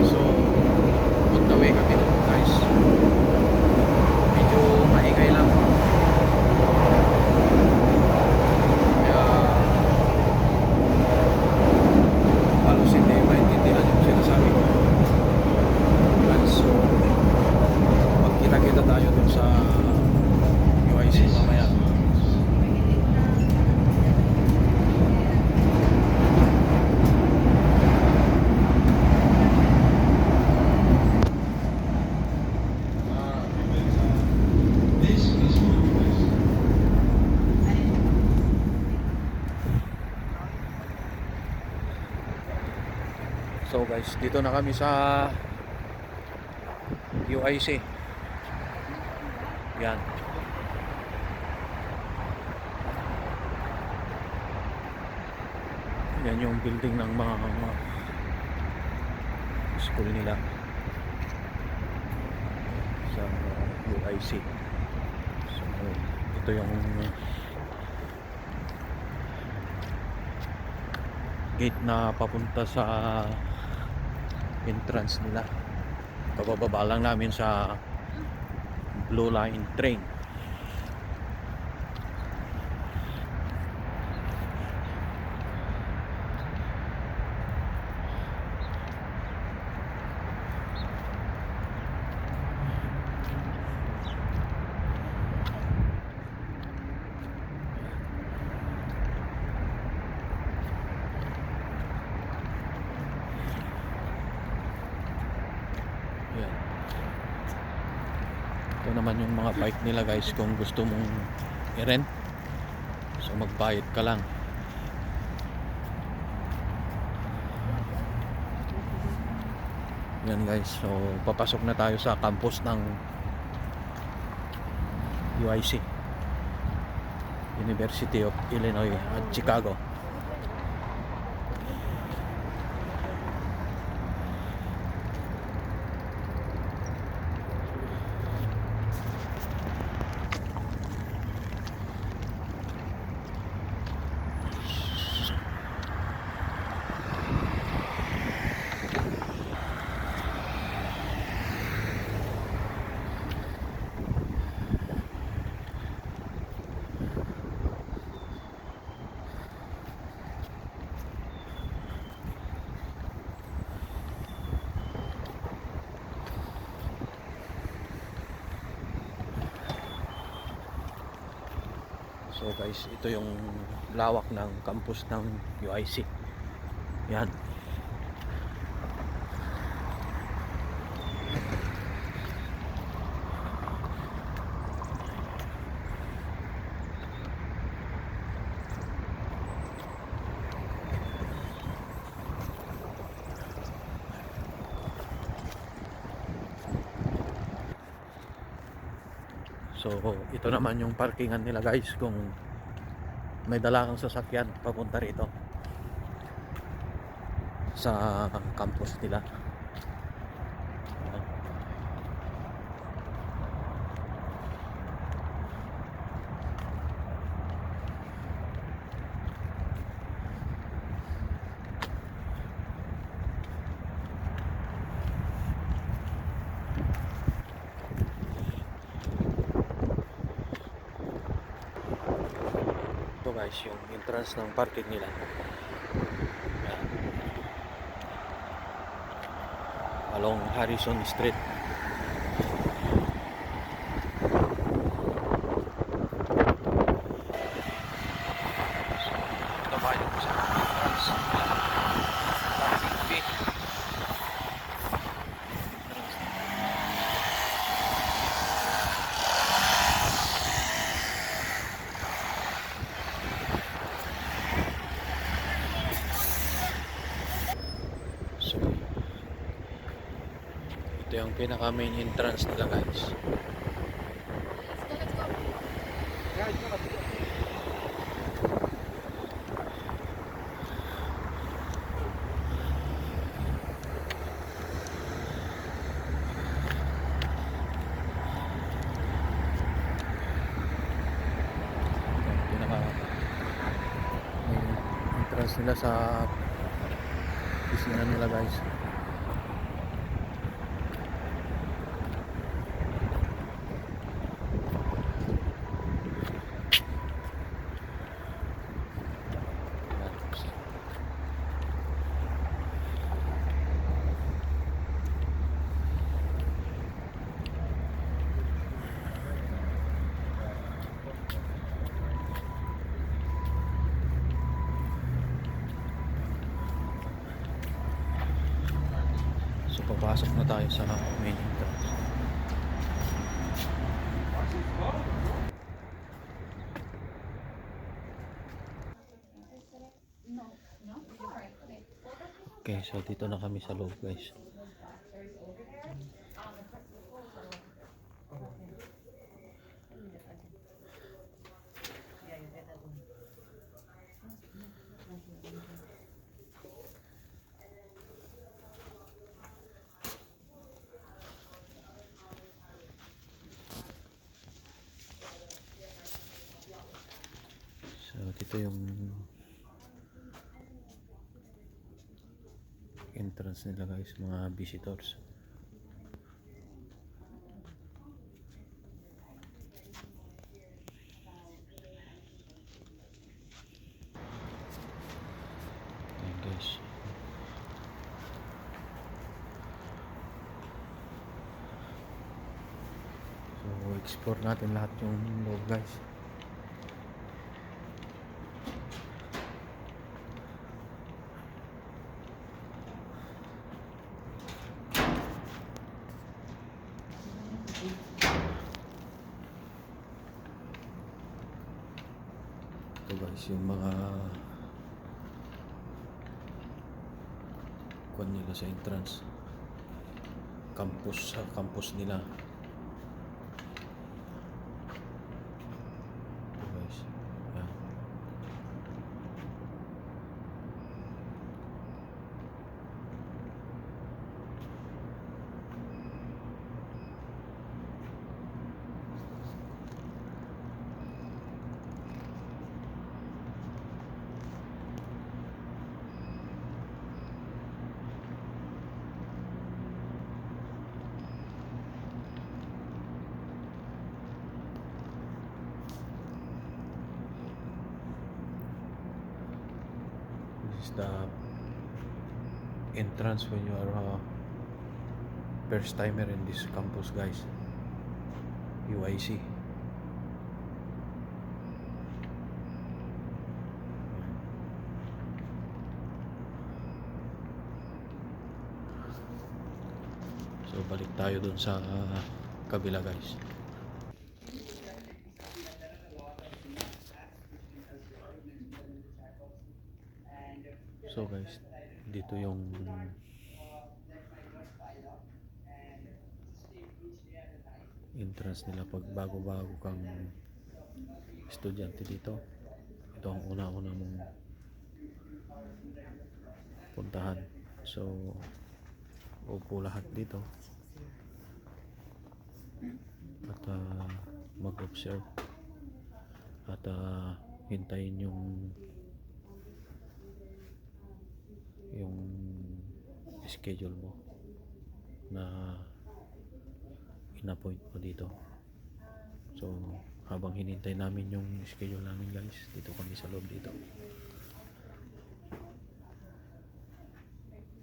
So on the way kami doon guys. Medyo maingay lang. Kaya halos hindi maintindihan yung sinasabi ko. So magkita-kita tayo doon sa UIC mamaya. So guys, dito na kami sa UIC. Yan. Yan yung building ng mga school nila sa UIC. So ito yung gate na papunta sa entrance nila. Pababa lang namin sa Blue Line train. Ito naman yung mga bike nila guys, kung gusto mong i-rent, so magbayad ka lang. Yan guys, so papasok na tayo sa campus ng UIC, University of Illinois at Chicago. So guys, ito yung lawak ng campus ng UIC. Yan. So ito naman yung parkingan nila guys, kung may dala kang sasakyan papunta rito sa campus nila. Ito guys, yung entrance ng parking nila. Along Harrison Street. Ito ba yung sa entrance parking fee. So ito yung pinaka main entrance nila guys. Pinaka main entrance nila sa opisina nila guys. So papasok na tayo sa main entrance. Okay, so dito na kami sa loob, guys. So dito yung entrance nila, guys, mga visitors. Ayan, guys. So explore natin lahat yung loob, guys. Ito, guys, yung mga kuwan nila sa entrance, campus, sa campus nila. Ito, guys. Ayan. This is the entrance when you are a first timer in this campus, guys. UIC. So balik tayo dun sa kabila, guys. So guys, dito yung entrance nila pag bago-bago kang estudyante dito. Ito ang una-una mong puntahan. So upo lahat dito at mag-observe at hintayin yung schedule mo na in-appoint mo dito. So habang hinintay namin yung schedule namin, guys, dito kami sa loob dito.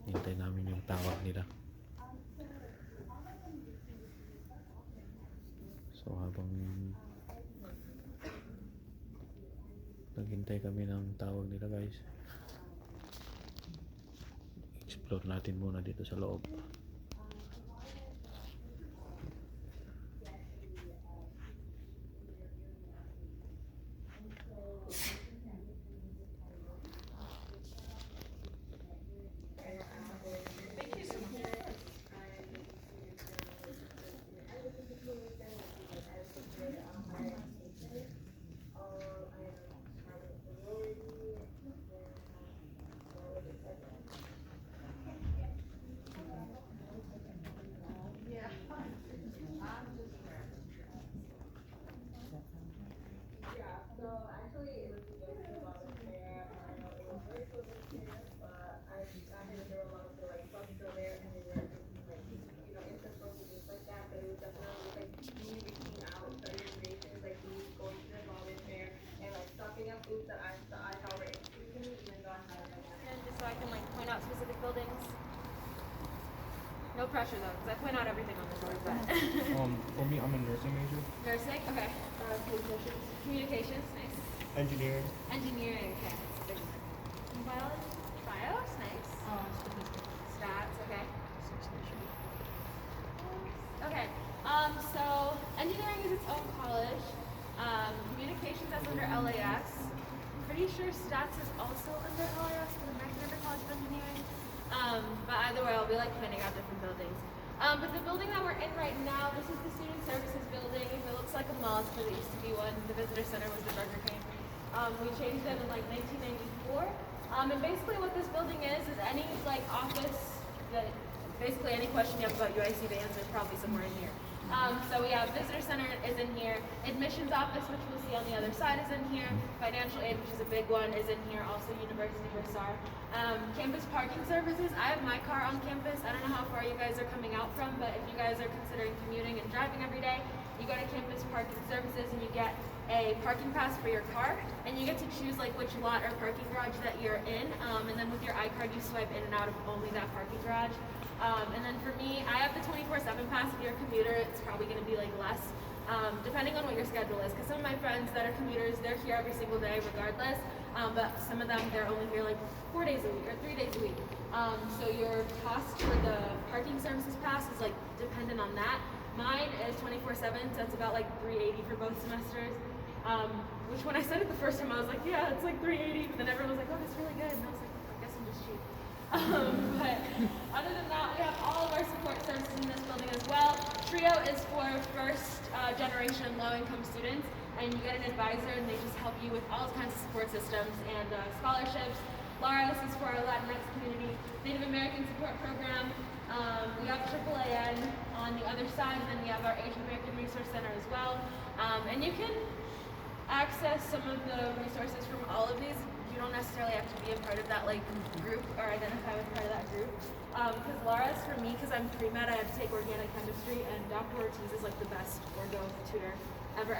Hintay namin yung tawag nila. So habang naghintay kami ng tawag nila, guys, explore natin muna dito sa loob. Specific buildings. No pressure though, because I point out everything on the board. But For me, I'm a nursing major. nursing, okay. Communications, nice. Engineering. Engineering, okay. That's a big one. Biology, bios, nice. Stats, okay. Communications that's under LAS. Pretty sure stats is also under LAS for the American Under College of Engineering. But either way, I'll be like pointing out different buildings. But the building that we're in right now, this is the Student Services building. It looks like a mall because it used to be one. The Visitor Center was the Burger King. We changed it in like 1994. And basically what this building is any like office that basically any question you have about UIC to answer is probably somewhere in here. So we have Visitor Center is in here, Admissions Office, which we'll see on the other side, is in here, Financial Aid, which is a big one, is in here, also University Bursar. Campus Parking Services, I have my car on campus. I don't know how far you guys are coming out from, but if you guys are considering commuting and driving every day, you go to Campus Parking Services and you get a parking pass for your car, and you get to choose like which lot or parking garage that you're in, and then with your iCard you swipe in and out of only that parking garage. And then for me, I have the 24/7 pass. If you're a commuter, it's probably going to be like less, depending on what your schedule is. Because some of my friends that are commuters, they're here every single day regardless, but some of them, they're only here like 4 days a week or 3 days a week. So your cost for the parking services pass is like dependent on that. Mine is 24/7, so it's about like $380 for both semesters. Which when I said it the first time, I was like, yeah, it's like $380, but then everyone was like, oh, that's really good, and I was like, I guess I'm just cheap. But other than that, we have all of our support services in this building as well. TRIO is for first generation low-income students, and you get an advisor, and they just help you with all kinds of support systems and scholarships. LARAS is for our Latinx community, Native American support program. We have AAAN on the other side, and then we have our Asian American Resource Center as well. And you can access some of the resources from all of these. You don't necessarily have to be a part of that like group or identify with part of that group. Because LARAS, for me, because I'm pre-med, I had to take organic chemistry, and Dr. Ortiz is like the best orgo tutor ever.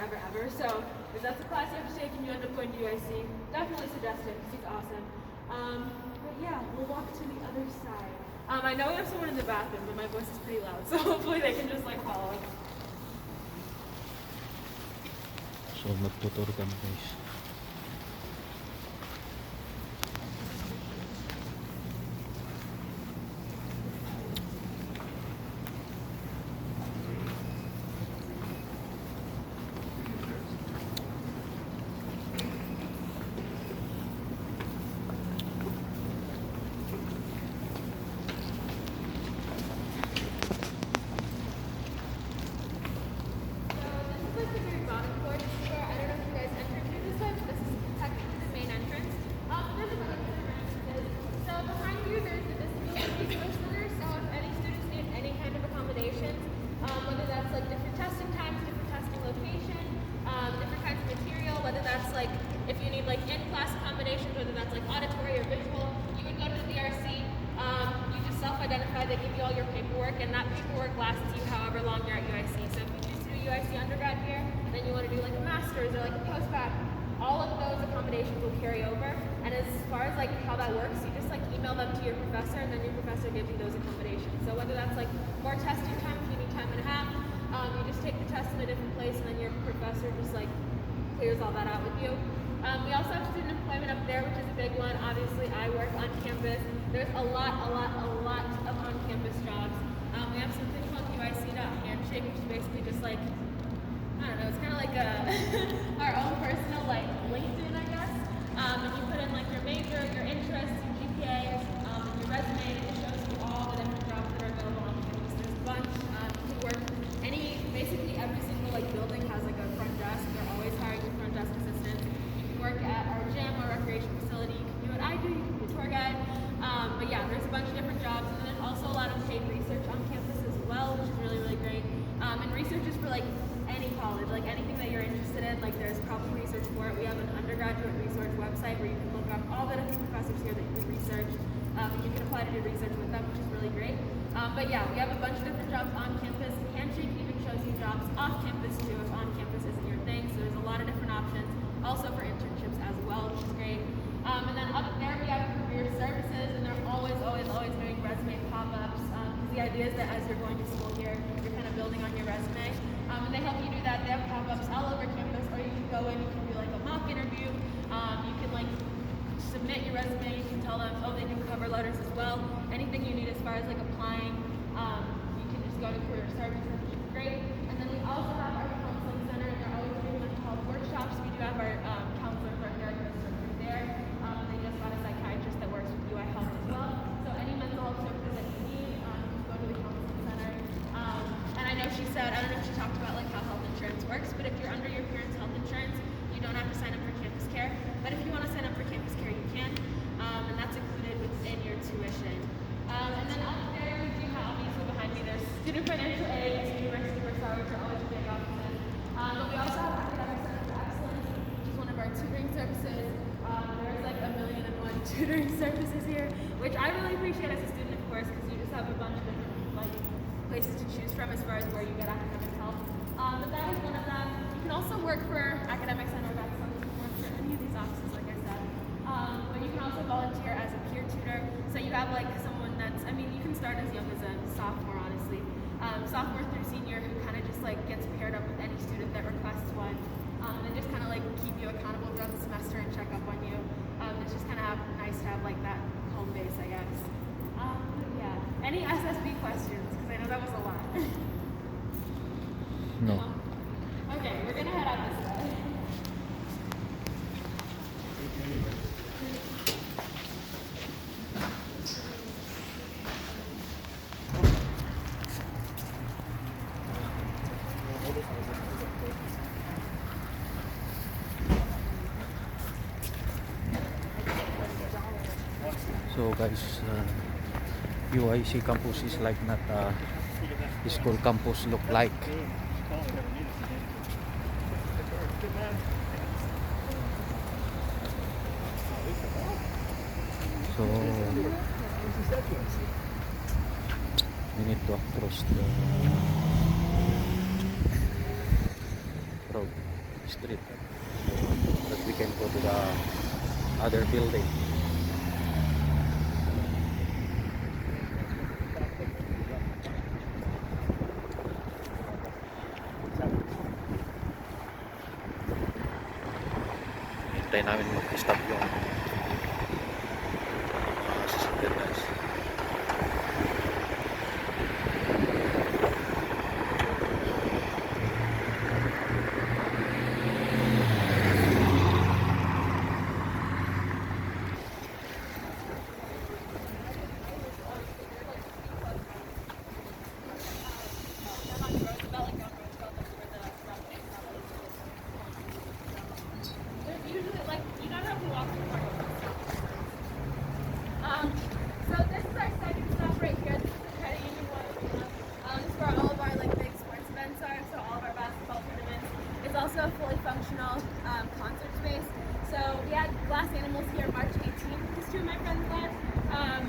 So if that's a class you have to take and you end up going to UIC, definitely suggest it because he's awesome. But yeah, we'll walk to the other side. I know we have someone in the bathroom, but my voice is pretty loud, so hopefully they can just like follow. So magtutur kami guys. Whether that's like different testing times, different testing location, different kinds of material, whether that's like if you need like in-class accommodations, whether that's like auditory or visual, you would go to the DRC, you just self-identify, they give you all your paperwork, and that paperwork lasts you however long you're at UIC. So if you choose to do UIC undergrad here, then you want to do like a master's or like a postbac, all of those accommodations will carry over. And as far as like how that works, you just like email them to your professor, and then your professor gives you those accommodations. So whether that's like more testing time, if you need time and a half, you just take the test in a different place, and then your professor just like clears all that out with you. We also have student employment up there, which is a big one. Obviously, I work on campus. There's a lot of on-campus jobs. We have something called UIC.handshake, which is basically just like, I don't know, it's kind of like our own personal like LinkedIn, I guess. And you put in like your major, your interests, your GPA, and your resume. It shows you all the different jobs that are available on campus. There's a bunch. You can work basically every single like building has like a front desk. They're always hiring a front desk assistant. You can work at our gym or recreation facility. You can do what I do. You can be a tour guide. But yeah, there's a bunch of different jobs, and then also a lot of paid research on campus as well, which is really great. And research is for like any college, like anything that you're interested in, like there's probably research for it. We have an undergraduate research website where you can look up all the different professors here that you do research, and you can apply to do research with them, which is really great. But yeah, we have a bunch of different jobs on campus. Handshake even shows you jobs off campus too, if on campus isn't your thing. So there's a lot of different options, also for internships as well, which is great. And then up there we have career services, and they're always doing resume pop-ups. Because the idea is that as you're going to school here, you're kind of building on your resume. And they help you do that. They have pop-ups all over campus, or you can go in, you can do like a mock interview. You can like submit your resume. You can tell them, oh, they do cover letters as well. Anything you need as far as like applying, you can just go to career services, which is great. And then we also have our counseling center, and they're always doing mental health workshops. student financial aid, and university bursar, which are always big offices. But we also have Academic Center of Excellence, which is one of our tutoring services. There's like 1,000,001 tutoring services here, which I really appreciate as a student, of course, because you just have a bunch of different like places to choose from as far as where you get academic help. But that is one of them. You can also work for Academic Center of Excellence. You can work for any of these offices, like I said. But you can also volunteer as a peer tutor. So you have like someone that's, I mean, you can start as young as a sophomore, honestly. Sophomore through senior, who kind of just like gets paired up with any student that requests one. And just kind of like keep you accountable throughout the semester and check up on you. It's just kind of nice to have like that home base, I guess. Yeah. Any SSB questions? Because I know that was a lot. No. Okay, we're gonna head out this way. So guys, UIC campus is like not school campus look like. So we need to cross the road, street, so that we can go to the other building. Hintayin namin mag-stop yung sasakyan guys. So this is our second stop right here. This is the credit union one. This is where all of our like big sports events are. So all of our basketball tournaments. It's also a fully functional concert space. So we had Glass Animals here March 18th. Because two of my friends went.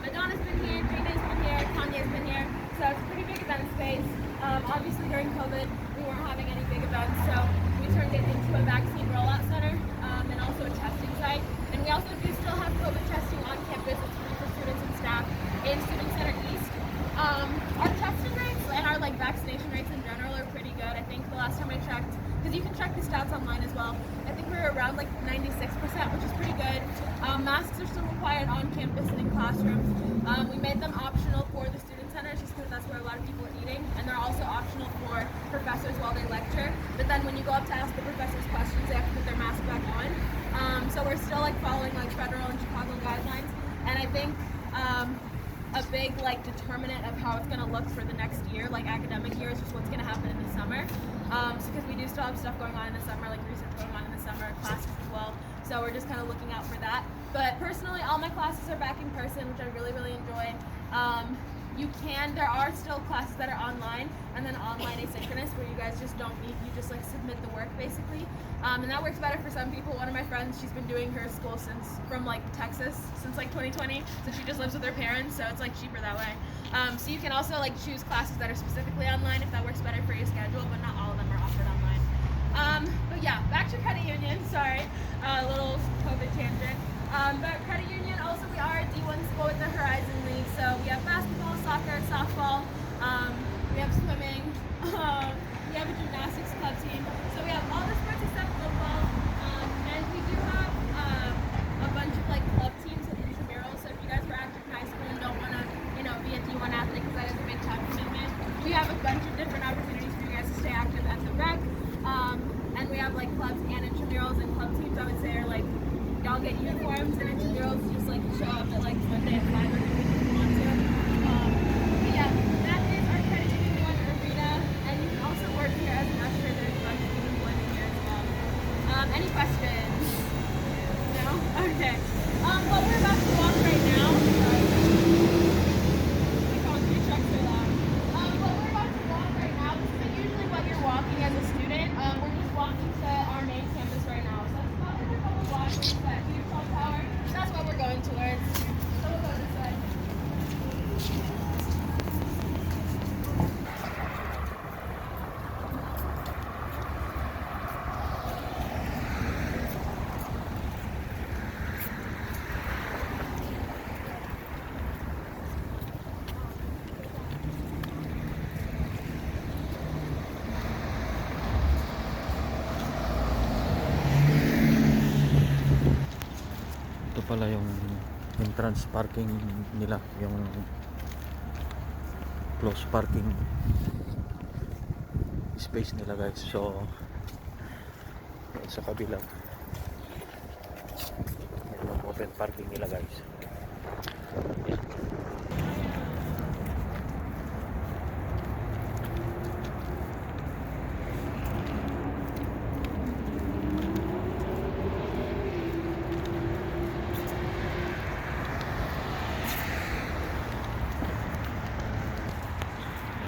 Madonna's been here, Green Day's been here, Kanye's been here. So it's a pretty big event space. Obviously during COVID, we weren't having any big events, so we turned it into a vaccine rollout center and also a testing site. And we also do still have COVID testing on campus. It's free for students and staff in Student Center East. Our testing rates and our like vaccination rates in general are pretty good. I think the last time I checked, because you can check the stats online as well, I think we're around like 96%, which is pretty good. Masks are still required on campus and in classrooms. We made them optional for the student centers just because that's where a lot of people are eating, and they're also optional for professors while they lecture. But then when you go up to ask the professors questions, they have to put their mask back on. So we're still like following like federal and Chicago guidelines, and I think a big like determinant of how it's going to look for the next year, like academic year, is just what's going to happen in the summer. Because we do still have stuff going on in the summer, like research going on in the summer, classes as well. So we're just kind of looking out for that. But personally, all my classes are back in person, which I really, really enjoy. There are still classes that are online, and then online asynchronous, where you guys just don't meet, you just like submit the work basically. And that works better for some people. One of my friends, she's been doing her school from like Texas since like 2020, so she just lives with her parents, so it's like cheaper that way. So you can also like choose classes that are specifically online if that works better for your schedule, but not all of them are offered online. But yeah, back to credit union, sorry, a little COVID tangent. But credit union, also we are a D1 school with the Horizon League, so we have basketball, soccer, softball, we have swimming, we have a gymnastics club team, so we have all the sports except football, and we do have a bunch of like club teams and intramurals, so if you guys were active in high school and don't want to, be a D1 athlete because that is a big time commitment, we have a bunch of different opportunities for you guys to stay active at the rec, and we have like clubs and intramurals, and club teams I would say are like, y'all get uniforms, and intramurals just like show up at like Monday at 5 or if you want to. But yeah, that is our credit union arena, and you can also work here as an usher. There's a bunch of people living here as well. Any questions? No? Okay. Well, we're about to walk right now. Sorry. My phone, three trucks are loud. Well, we're about to entrance parking nila, yung close parking space nila guys. So sa kabila yung open parking nila guys.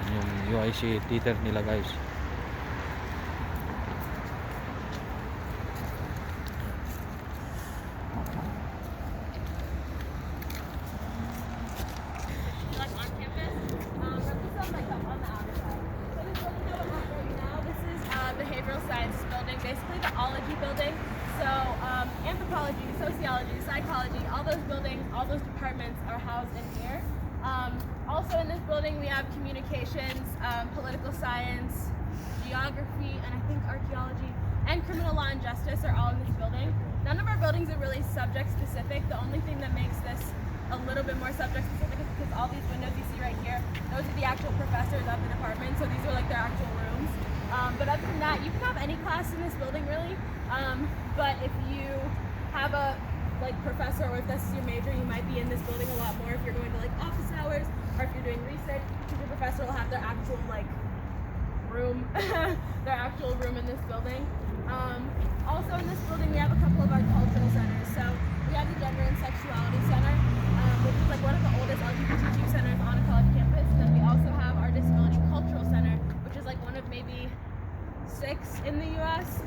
Yan yung UIC theater nila guys. Like on campus, or just on like on the outside. So this building that we're at right now, this is behavioral science building, basically the ology building. So anthropology, sociology, psychology, all those buildings, all those departments are housed in here. Also in this building we have communications, political science, geography, and I think archaeology, and criminal law and justice are all in this building. None of our buildings are really subject specific. The only thing that makes this a little bit more subject specific is because all these windows you see right here, those are the actual professors of the department, so these are like their actual rooms. But other than that, you can have any class in this building really. But if you have a like professor, or if this is your major, you might be in this building a lot more if you're going to like office hours, or if you're doing research, because your professor will have their actual like room, their actual room in this building. Also in this building we have a couple of our cultural centers. So we have the Gender and Sexuality Center, which is like one of the oldest LGBTQ centers on a college campus. And then we also have our Disability Cultural Center, which is like one of maybe 6 in the US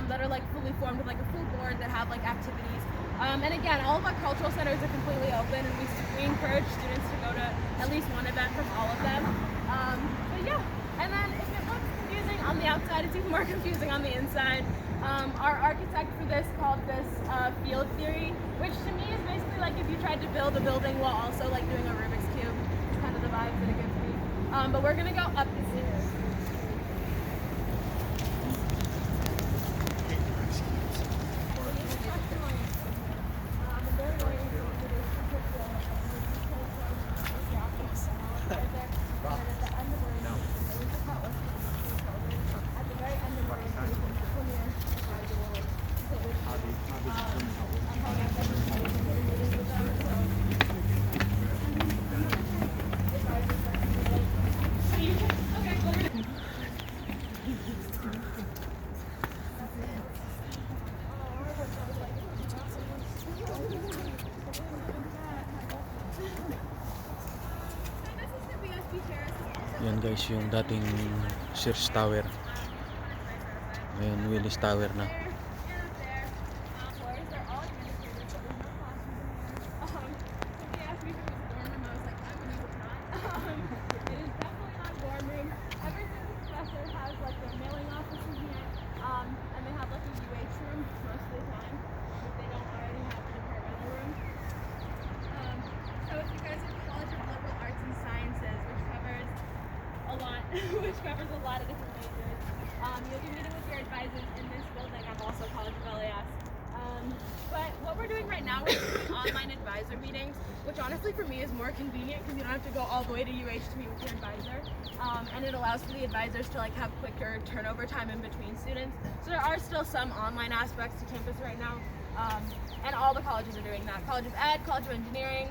that are like fully formed with like a full board that have like activities. And again, all of our cultural centers are completely open, and we encourage students to go to at least one event from all of them. But yeah, and then if it looks confusing on the outside, it's even more confusing on the inside. Our architect for this called this field theory, which to me is basically like if you tried to build a building while also like doing a Rubik's Cube. It's kind of the vibes that it gives me. But we're gonna go up the stairs. Yan guys yung dating Sears Tower. Ngayon Willis Tower na. Which covers a lot of different majors. You'll be meeting with your advisors in this building. I'm also College of LAS. But what we're doing right now, we're doing online advisor meetings, which honestly for me is more convenient because you don't have to go all the way to UH to meet with your advisor. And it allows for the advisors to like have quicker turnover time in between students. So there are still some online aspects to campus right now. And all the colleges are doing that. College of Ed, College of Engineering,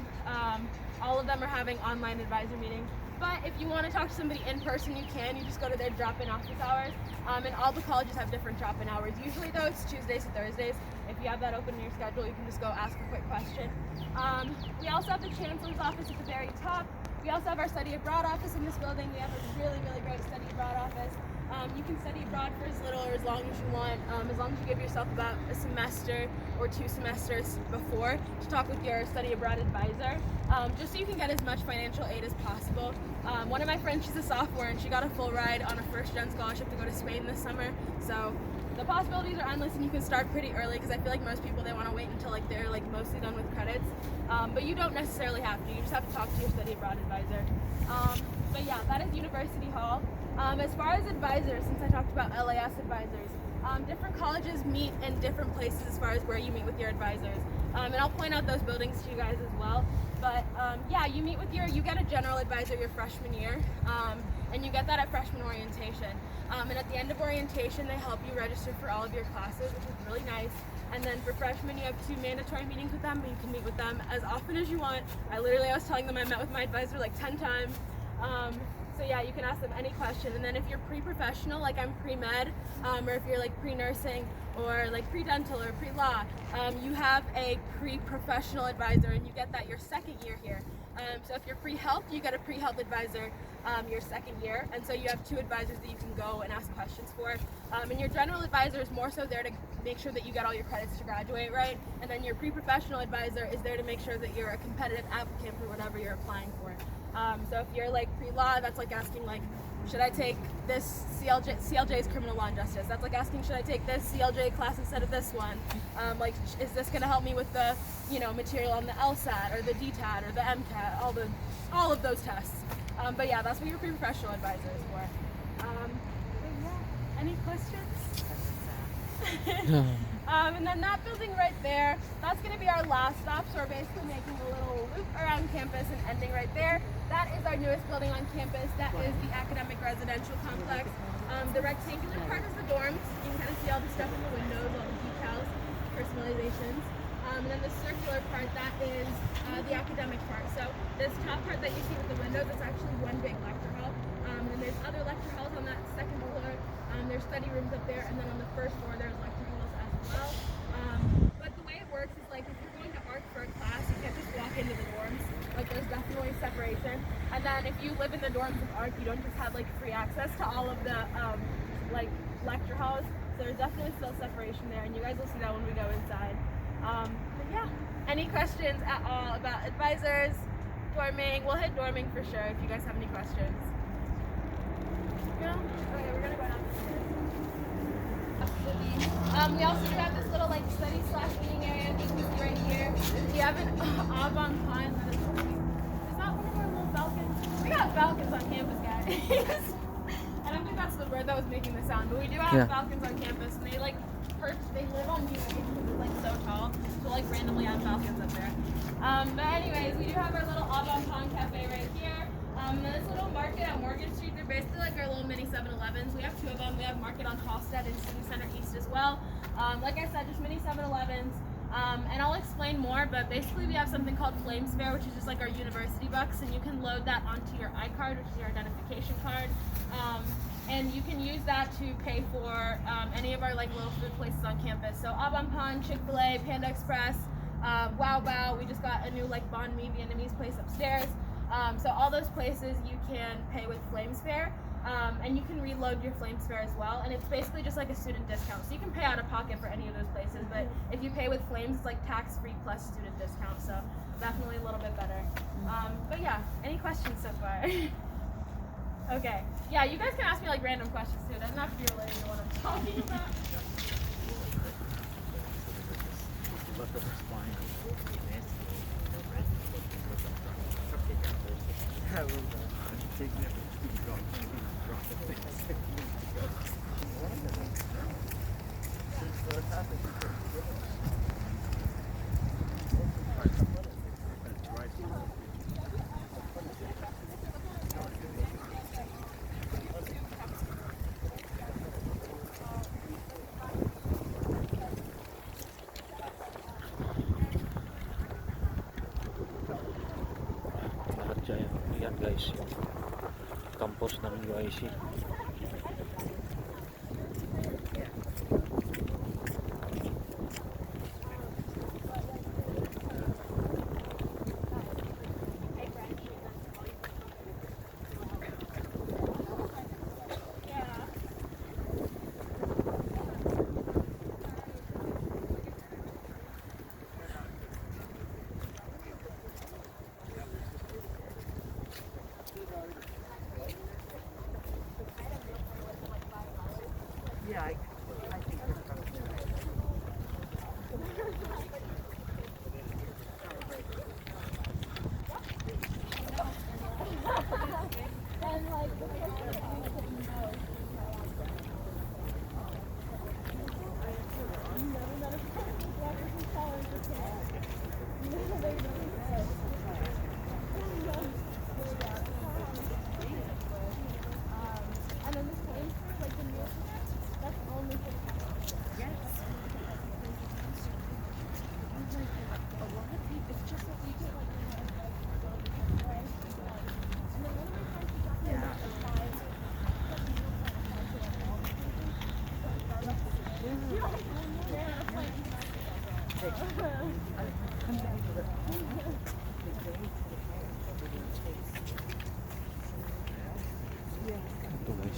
all of them are having online advisor meetings. But if you want to talk to somebody in person, you can. You just go to their drop-in office hours. And all the colleges have different drop-in hours. Usually though, it's Tuesdays to Thursdays. If you have that open in your schedule, you can just go ask a quick question. We also have the Chancellor's office at the very top. We also have our study abroad office in this building. We have a really, really great study abroad office. You can study abroad for as little or as long as you want, as long as you give yourself about a semester or 2 semesters before to talk with your study abroad advisor, just so you can get as much financial aid as possible. One of my friends, she's a sophomore, and she got a full ride on a first-gen scholarship to go to Spain this summer. So the possibilities are endless, and you can start pretty early because I feel like most people, they want to wait until like they're like mostly done with credits. But you don't necessarily have to. You just have to talk to your study abroad advisor. But yeah, that is University Hall. As far as advisors, since I talked about LAS advisors, different colleges meet in different places as far as where you meet with your advisors. And I'll point out those buildings to you guys as well. But yeah, you get a general advisor your freshman year, and you get that at freshman orientation. And at the end of orientation, they help you register for all of your classes, which is really nice. And then for freshmen, you have 2 mandatory meetings with them, but you can meet with them as often as you want. I was telling them I met with my advisor like 10 times. So yeah, you can ask them any question. And then if you're pre-professional, like I'm pre-med, or if you're like pre-nursing or like pre-dental or pre-law, you have a pre-professional advisor, and you get that your second year here. So if you're pre-health, you get a pre-health advisor your second year, and so you have 2 advisors that you can go and ask questions for. And your general advisor is more so there to make sure that you get all your credits to graduate, right? And then your pre-professional advisor is there to make sure that you're a competitive applicant for whatever you're applying for. So if you're like pre-law, that's like asking like, should I take this CLJ is criminal law and justice. That's like asking, should I take this CLJ class instead of this one? Like, is this going to help me with the, material on the LSAT or the DTAT or the MCAT, all of those tests. But yeah, that's what your pre-professional advisor is for. But yeah, any questions? And then that building right there, that's going to be our last stop. So we're basically making a little loop around campus and ending right there. That is our newest building on campus. That is the academic residential complex. The rectangular part is the dorms. You can kind of see all the stuff in the windows, all the decals, personalizations. And then the circular part, that is the academic part. So this top part that you see with the windows, it's actually one big lecture hall. And there's other lecture halls on that second floor. There's study rooms up there, and then on the first floor there's lecture halls as well. But the way it works is like if you're going to ARC for a class, you can't just walk into the dorms. Like there's definitely separation. And then if you live in the dorms of ARC, you don't just have like free access to all of the like lecture halls. So there's definitely still separation there, and you guys will see that when we go inside. But yeah, any questions at all about advisors, dorming? We'll hit dorming for sure if you guys have any questions. No? Okay, we're gonna go down the stairs. Absolutely. We also do have this little like study/meeting area that you can see right here. We have an avant-garde that is pretty. Is that one of our little falcons? We got falcons on campus, guys. I don't think that's the word that was making the sound, but we do have falcons on campus, and they like they live on UIC because it's like so tall. So like randomly have falcons up there. But anyways, we do have our little avant-garde cafe right here. And this little market at Morgan Street, they're basically like our little mini 7-Elevens. We have 2 of them. We have Market on Halsted and City Center East as well. Like I said, just mini 7-Elevens. And I'll explain more, but basically we have something called Flames Fair, which is just like our university bucks, and you can load that onto your iCard, which is your identification card. And you can use that to pay for any of our like little food places on campus. So Avant Pan, Chick-fil-A, Panda Express, Wow Wow. We just got a new like Banh Mi Vietnamese place upstairs. So all those places you can pay with Flames Fair, and you can reload your Flames Fair as well. And it's basically just like a student discount. So you can pay out of pocket for any of those places, but if you pay with Flames, it's like tax-free plus student discount. So definitely a little bit better. But yeah, any questions so far? Okay. Yeah, you guys can ask me like random questions too. It doesn't have to be related to what I'm talking about. Yan guys, yung campus ng UIC. Yeah, I think that's probably right. And like the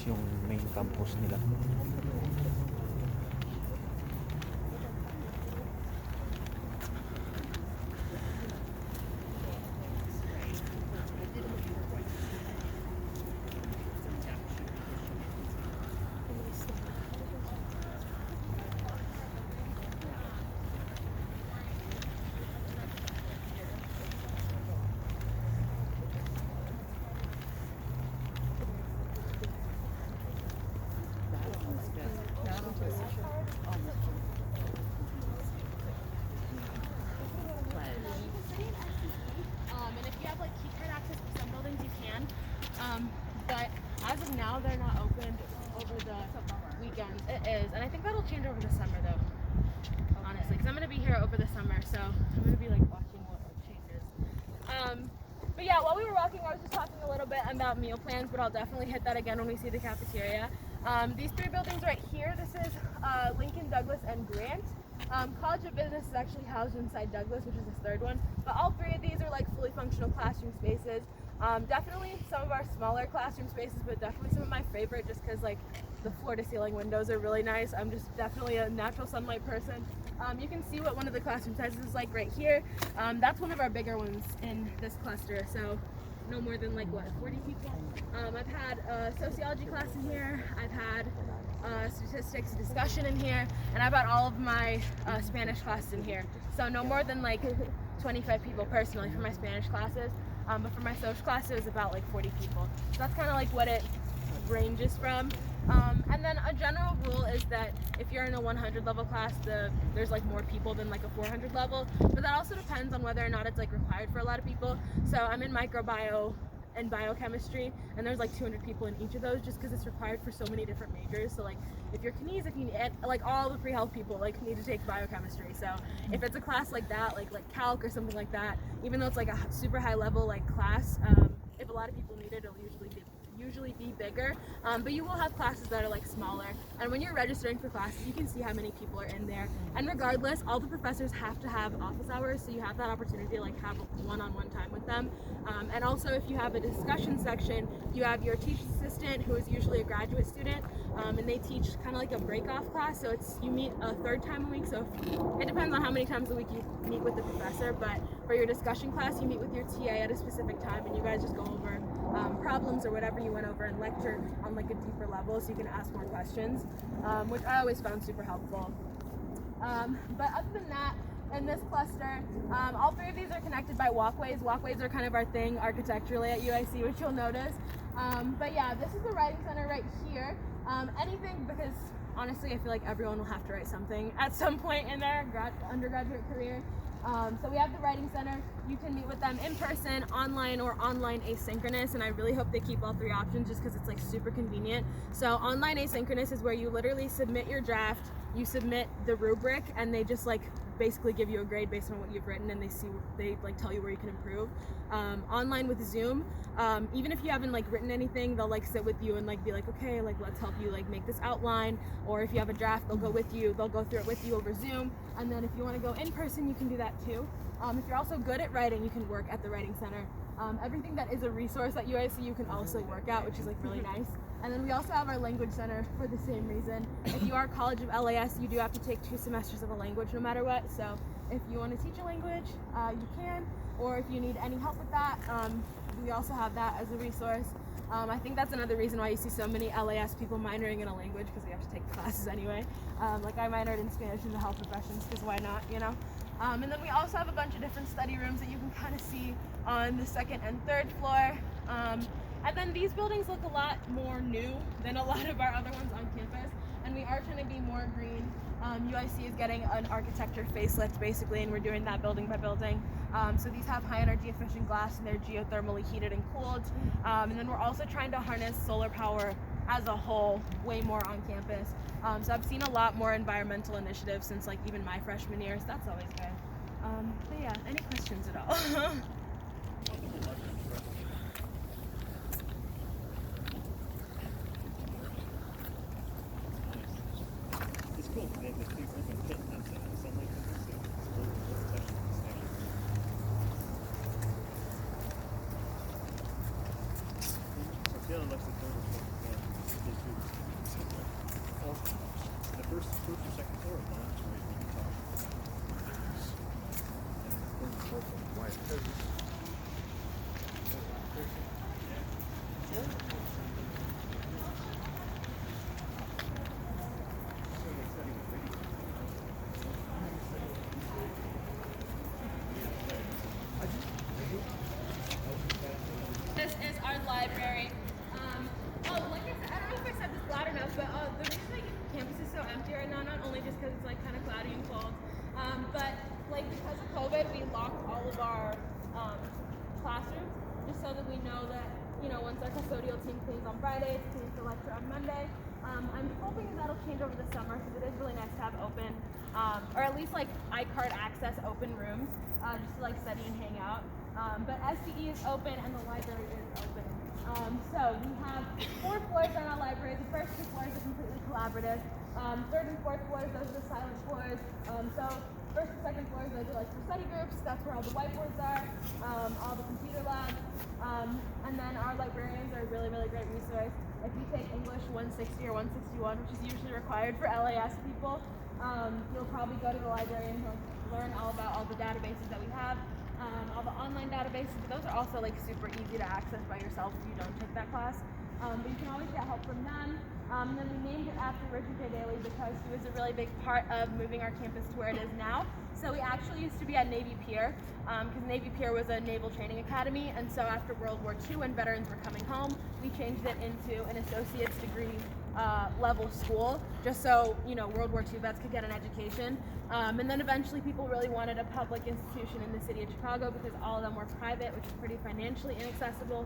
yung main campus nila. And if you have like key card access for some buildings, you can. But as of now, they're not open over the weekends. It is, and I think that'll change over the summer though. Honestly, because I'm gonna be here over the summer, so I'm gonna be like watching what changes. But yeah, while we were walking, I was just talking a little bit about meal plans, but I'll definitely hit that again when we see the cafeteria. These three buildings right here, this is Lincoln, Douglas, and Grant. College of Business is actually housed inside Douglas, which is this third one. But all three of these are like fully functional classroom spaces. Definitely some of our smaller classroom spaces, but definitely some of my favorite just because like the floor to ceiling windows are really nice. I'm just definitely a natural sunlight person. You can see what one of the classroom sizes is like right here. That's one of our bigger ones in this cluster. So no more than like what, 40 people. I've had a sociology class in here. I've had statistics discussion in here, and I've had all of my Spanish classes in here. So no more than like 25 people personally for my Spanish classes. But for my social class, it was about like 40 people. So that's kind of like what it ranges from. And then a general rule is that if you're in a 100 level class, there's like more people than like a 400 level. But that also depends on whether or not it's like required for a lot of people. So I'm in microbiome and biochemistry, and there's like 200 people in each of those just because it's required for so many different majors. So like if you're kines, if you need, like all the pre-health people like need to take biochemistry. So if it's a class like that, like calc or something like that, even though it's like a super high level like class, if a lot of people need it, it'll usually be bigger, but you will have classes that are like smaller, and when you're registering for classes you can see how many people are in there, and regardless all the professors have to have office hours, so you have that opportunity to like have one-on-one time with them. And also if you have a discussion section, you have your teaching assistant who is usually a graduate student, and they teach kind of like a break-off class, so it's you meet a third time a week, so it depends on how many times a week you meet with the professor, but for your discussion class you meet with your TA at a specific time and you guys just go over problems or whatever you went over and lecture on like a deeper level, so you can ask more questions, which I always found super helpful. But other than that, in this cluster, all three of these are connected by walkways. Walkways are kind of our thing architecturally at UIC, which you'll notice. But yeah, this is the writing center right here. Anything, because honestly I feel like everyone will have to write something at some point in their undergraduate career. So we have the writing center. You can meet with them in person, online, or online asynchronous, and I really hope they keep all three options just because it's like super convenient. So online asynchronous is where you literally submit your draft, you submit the rubric, and they just like basically give you a grade based on what you've written, and they like tell you where you can improve. Online with Zoom, even if you haven't like written anything, they'll like sit with you and like be like, okay, like let's help you like make this outline, or if you have a draft, they'll go with you, they'll go through it with you over Zoom. And then if you want to go in person, you can do that too. If you're also good at writing, you can work at the writing center. Everything that is a resource at UIC you can also work at, which is like really nice. And then we also have our language center for the same reason. If you are College of LAS, you do have to take 2 semesters of a language no matter what. So if you want to teach a language, you can, or if you need any help with that, we also have that as a resource. I think that's another reason why you see so many LAS people minoring in a language, because we have to take the classes anyway. Like I minored in Spanish in the health professions, because why not, you know? And then we also have a bunch of different study rooms that you can kind of see on the 2nd and 3rd floor. And then these buildings look a lot more new than a lot of our other ones on campus, and we are trying to be more green. UIC is getting an architecture facelift basically, and we're doing that building by building. So these have high energy efficient glass, and they're geothermally heated and cooled. And then we're also trying to harness solar power as a whole way more on campus. So I've seen a lot more environmental initiatives since like even my freshman year, so that's always good. But yeah, any questions at all? It's cool. They have the big open pit outside in the sunlight. So it's cool. So Taylor looks at empty right now, not only just because it's like kind of cloudy and cold, but like because of COVID, we locked all of our classrooms just so that we know that, you know, once our custodial team cleans on Friday, it's clean for lecture on Monday. I'm hoping that'll change over the summer because it is really nice to have open, or at least like iCard access open rooms, just to like study and hang out. But SCE is open and the library is open. So we have 4 floors in our library. The first 2 floors are completely collaborative. 3rd and 4th floors, those are the silent floors. So first and second floors, those are like for study groups. That's where all the whiteboards are, all the computer labs. And then our librarians are a really, really great resource. If you take English 160 or 161, which is usually required for LAS people, you'll probably go to the library and learn all about all the databases that we have, all the online databases. But those are also like super easy to access by yourself if you don't take that class. But you can always get help from them. And then we named it after Richard J. Daley because he was a really big part of moving our campus to where it is now. So we actually used to be at Navy Pier, because Navy Pier was a naval training academy, and so after World War II, when veterans were coming home, we changed it into an associate's degree level school, just so, you know, World War II vets could get an education. And then eventually people really wanted a public institution in the city of Chicago because all of them were private, which is pretty financially inaccessible.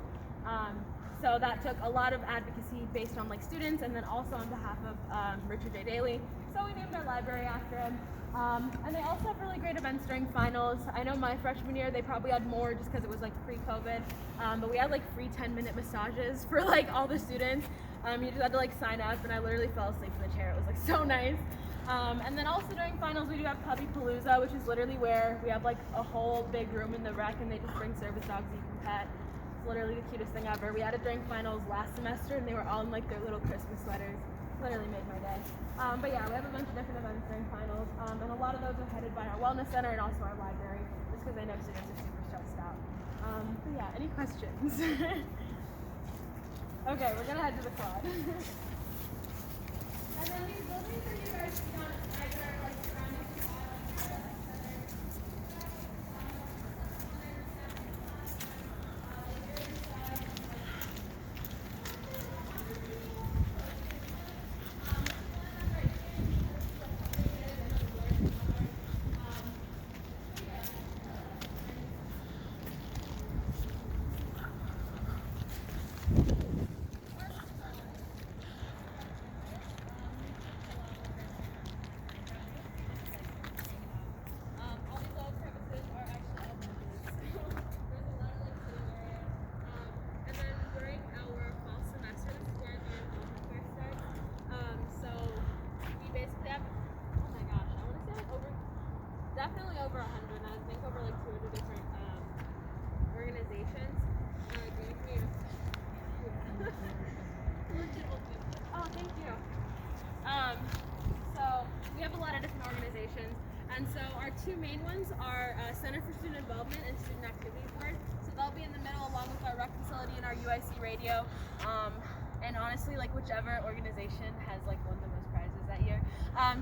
So that took a lot of advocacy based on like students and then also on behalf of Richard J. Daley. So we named our library after him. And they also have really great events during finals. I know my freshman year, they probably had more just because it was like pre-COVID. But we had like free 10-minute massages for like all the students. You just had to like sign up and I literally fell asleep in the chair. It was like so nice. And then also during finals, we do have Puppy Palooza, which is literally where we have like a whole big room in the rec and they just bring service dogs that you can pet. It's literally the cutest thing ever. We had it during finals last semester and they were all in like their little Christmas sweaters. Literally made my day. But yeah, we have a bunch of different events during finals, and a lot of those are headed by our wellness center and also our library, just because I know students are super stressed out. But yeah, any questions? Okay, we're gonna head to the quad. And then these buildings are you guys see on either like surrounding the quad, like our wellness center. Definitely over 100, and I think over like 200 different organizations. Oh, thank you. So we have a lot of different organizations, and so our 2 main ones are Center for Student Involvement and Student Activities Board. So they'll be in the middle along with our rec facility and our UIC radio. And honestly, like whichever organization has like won the most prizes that year.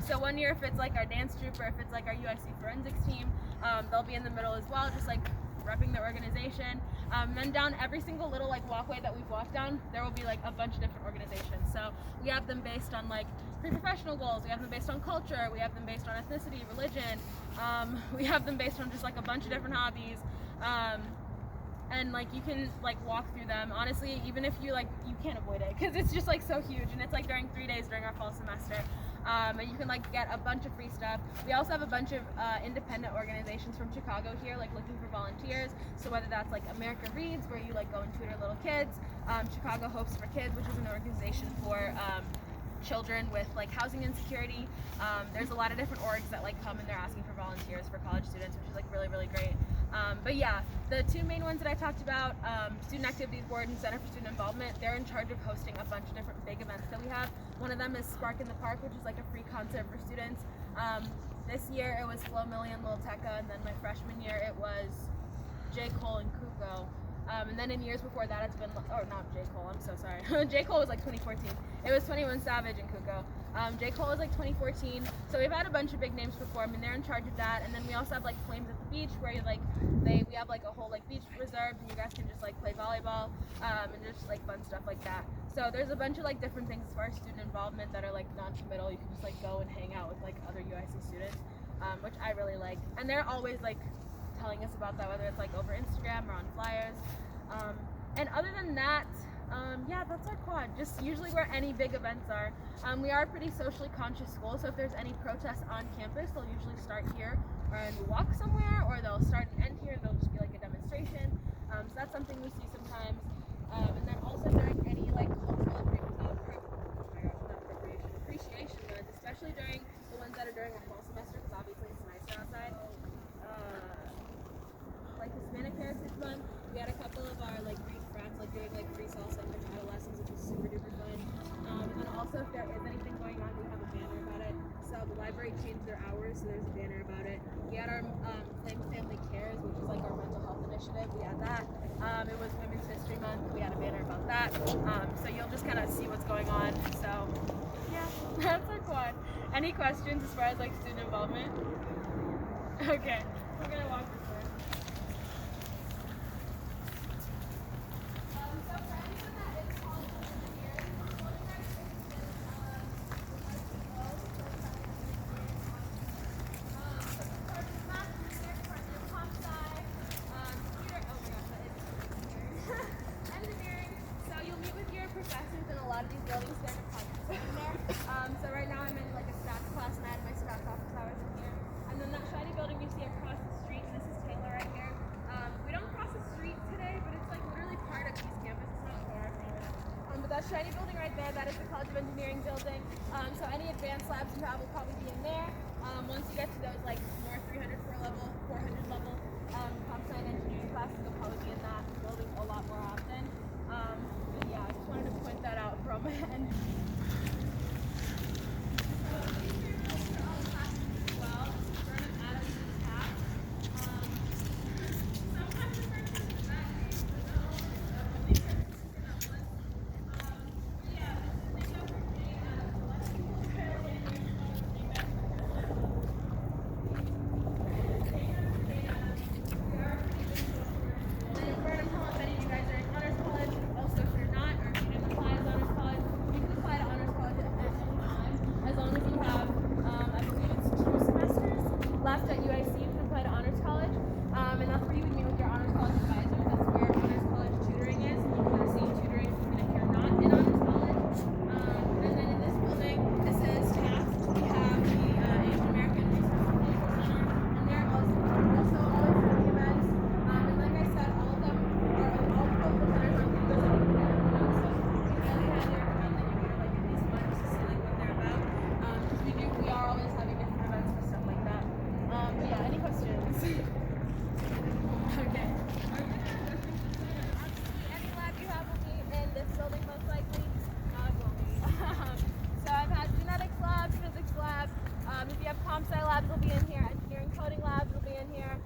So one year if it's like our dance troupe or if it's like our UIC forensics team, they'll be in the middle as well, just like repping the organization. Then down every single little like walkway that we've walked down, there will be like a bunch of different organizations. So we have them based on like pre-professional goals, we have them based on culture, we have them based on ethnicity, religion, we have them based on just like a bunch of different hobbies. And like you can like walk through them honestly, even if you like you can't avoid it because it's just like so huge, and it's like during 3 days during our fall semester. And you can like get a bunch of free stuff. We also have a bunch of independent organizations from Chicago here, like looking for volunteers. So whether that's like America Reads, where you like go and tutor little kids, Chicago Hopes for Kids, which is an organization for children with like housing insecurity. There's a lot of different orgs that like come and they're asking for volunteers for college students, which is like really, really great. But yeah, the 2 main ones that I talked about, Student Activities Board and Center for Student Involvement, they're in charge of hosting a bunch of different big events that we have. One of them is Spark in the Park, which is like a free concert for students. This year it was Flo Milli and Lil Tecca, and then my freshman year it was J. Cole and Kuko. And then in years before that, it's been, or not J. Cole, I'm so sorry. J. Cole was like 2014. It was 21 Savage and Kuko. J. Cole was like 2014. So we've had a bunch of big names perform, and they're in charge of that. And then we also have like Flames at the Beach, where you we have like a whole like beach reserve, and you guys can just like play volleyball, and just like fun stuff like that. So there's a bunch of like different things as far as student involvement that are like non-committal. You can just like go and hang out with like other UIC students, which I really like. And they're always like telling us about that, whether it's like over Instagram or on flyers. And other than that, yeah, that's our quad. Just usually where any big events are. We are a pretty socially conscious school, so if there's any protests on campus, they'll usually start here and walk somewhere, or they'll start and end here, and there'll just be like a demonstration. So that's something we see sometimes. And then also during any like cultural appreciation month, especially during the ones that are during our fall semester, because obviously it's nicer outside. Like Hispanic Heritage Month, we had a couple of our like Greek friends like doing like free salsa and adolescents, which was super duper fun. And then also if there is anything going on, we have a banner about it. So the library changed their hours, so there's a banner about it. We had our Flame Family Cares, which is like our mental health initiative. We had that. It was Women's History Month. We had a banner about that. So you'll just kind of see what's going on. So yeah, that's our quad. Any questions as far as like student involvement? Okay, we're gonna walk this way. Professors in a lot of these buildings, they're in there. So right now I'm in like a stats class, and I had my stats office hours in here. And then that shiny building you see across the street, this is Taylor right here. We don't cross the street today, but it's like literally part of East Campus. It's not far from it. But that shiny building right there, that is the College of Engineering building. So any advanced labs you have will probably be in there. Once you get to those like more 300 floor level, 400 level comp sci engineering classes, you'll probably be in that building a lot more often. But yeah, I just wanted to point that out from my end. Left at UIC, you can apply to Honors College, and that's where you would meet with your Honors College advisor. That's where Honors College tutoring is. You're receiving tutoring even if you're not in Honors College. And then in this building, this is Taft. We have the Asian American Research Center, and they're also always doing events. And like I said, all of them are all the centers on campus are open to everyone. So we really highly recommend that you go to like at least one just to see like what they're about. Because we are always having different events and stuff like that. Yeah, any questions? Okay. Any lab you have will be in this building most likely. No, it won't be. So I've had genetics lab, physics lab. If you have comp sci labs, will be in here. Engineering coding labs will be in here.